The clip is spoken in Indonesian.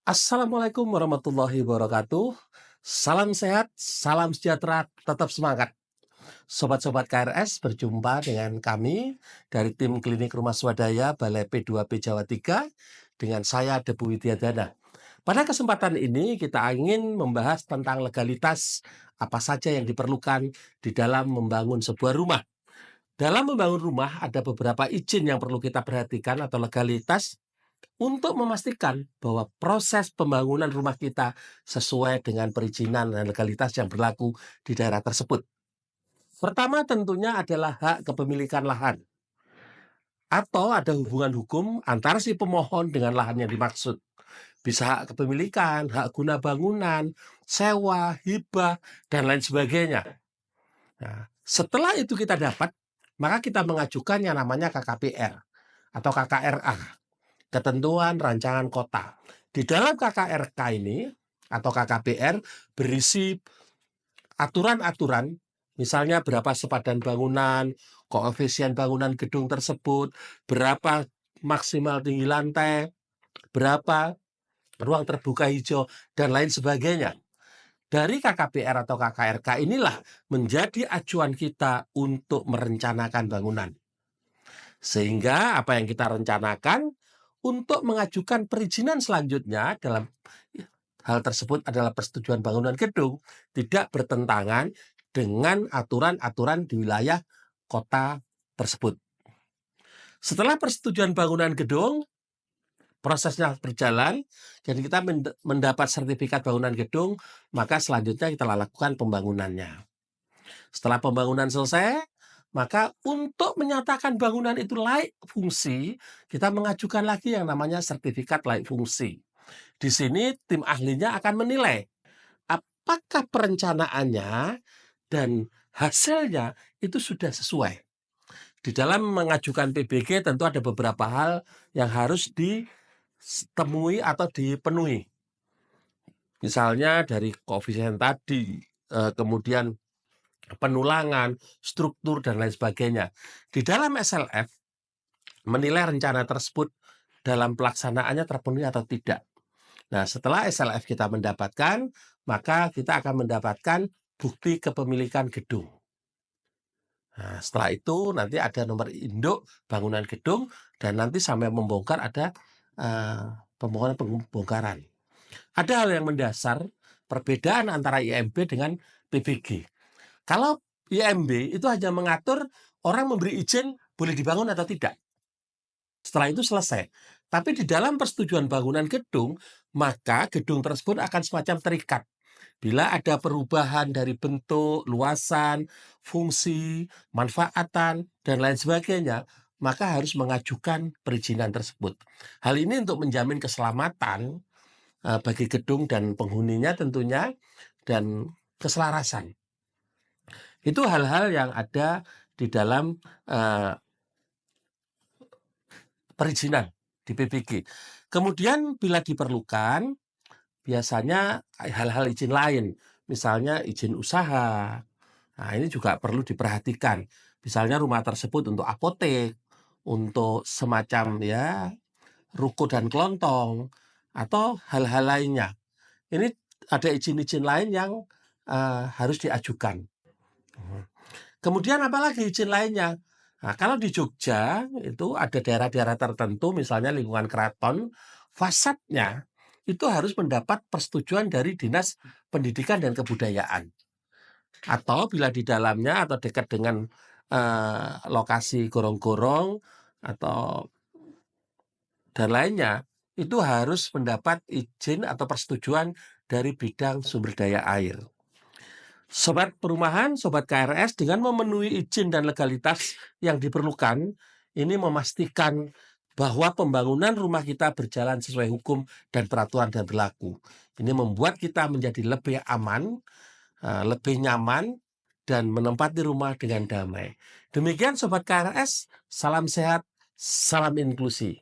Assalamualaikum warahmatullahi wabarakatuh. Salam sehat, salam sejahtera, tetap semangat. Sobat-sobat KRS, berjumpa dengan kami dari tim Klinik Rumah Swadaya Balai P2P Jawa 3 dengan saya Debu Widyadana. Pada kesempatan ini kita ingin membahas tentang legalitas apa saja yang diperlukan di dalam membangun sebuah rumah. Dalam membangun rumah ada beberapa izin yang perlu kita perhatikan atau legalitas untuk memastikan bahwa proses pembangunan rumah kita sesuai dengan perizinan dan legalitas yang berlaku di daerah tersebut. Pertama tentunya adalah hak kepemilikan lahan atau ada hubungan hukum antara si pemohon dengan lahan yang dimaksud. Bisa hak kepemilikan, hak guna bangunan, sewa, hibah, dan lain sebagainya. Nah, setelah itu kita dapat, maka kita mengajukan yang namanya KKPR atau KKRA. Ketentuan Rancangan Kota. Di dalam KKRK ini atau KKPR berisi aturan-aturan, misalnya berapa sepadan bangunan, koefisien bangunan gedung tersebut, berapa maksimal tinggi lantai, berapa ruang terbuka hijau, dan lain sebagainya. Dari KKPR atau KKRK inilah menjadi acuan kita untuk merencanakan bangunan. Sehingga apa yang kita rencanakan untuk mengajukan perizinan selanjutnya dalam hal tersebut adalah persetujuan bangunan gedung tidak bertentangan dengan aturan-aturan di wilayah kota tersebut. Setelah persetujuan bangunan gedung, prosesnya berjalan, jadi kita mendapat sertifikat bangunan gedung, maka selanjutnya kita lakukan pembangunannya. Setelah pembangunan selesai, maka untuk menyatakan bangunan itu layak fungsi, kita mengajukan lagi yang namanya sertifikat layak fungsi. Di sini tim ahlinya akan menilai apakah perencanaannya dan hasilnya itu sudah sesuai. Di dalam mengajukan PBG tentu ada beberapa hal yang harus ditemui atau dipenuhi. Misalnya dari koefisien tadi, kemudian penulangan, struktur, dan lain sebagainya. Di dalam SLF, menilai rencana tersebut dalam pelaksanaannya terpenuhi atau tidak. Nah, setelah SLF kita mendapatkan, maka kita akan mendapatkan bukti kepemilikan gedung. Nah, setelah itu nanti ada nomor induk bangunan gedung dan nanti sampai membongkar ada pemohonan pembongkaran. Ada hal yang mendasar perbedaan antara IMB dengan PBG. Kalau IMB itu hanya mengatur orang memberi izin boleh dibangun atau tidak. Setelah itu selesai. Tapi di dalam persetujuan bangunan gedung, maka gedung tersebut akan semacam terikat. Bila ada perubahan dari bentuk, luasan, fungsi, manfaatan, dan lain sebagainya, maka harus mengajukan perizinan tersebut. Hal ini untuk menjamin keselamatan bagi gedung dan penghuninya tentunya, dan keselarasan. Itu hal-hal yang ada di dalam perizinan di PBG. Kemudian bila diperlukan, biasanya hal-hal izin lain, misalnya izin usaha. Nah, ini juga perlu diperhatikan. Misalnya rumah tersebut untuk apotek, untuk semacam ya ruko dan kelontong, atau hal-hal lainnya. Ini ada izin-izin lain yang harus diajukan. Kemudian apalagi izin lainnya? Nah, kalau di Jogja itu ada daerah-daerah tertentu, misalnya lingkungan keraton, fasadnya itu harus mendapat persetujuan dari Dinas Pendidikan dan Kebudayaan. Atau bila di dalamnya atau dekat dengan lokasi gorong-gorong atau dan lainnya, itu harus mendapat izin atau persetujuan dari bidang sumber daya air. Sobat perumahan, sobat KRS, dengan memenuhi izin dan legalitas yang diperlukan, ini memastikan bahwa pembangunan rumah kita berjalan sesuai hukum dan peraturan yang berlaku. Ini membuat kita menjadi lebih aman, lebih nyaman, dan menempati rumah dengan damai. Demikian sobat KRS, salam sehat, salam inklusi.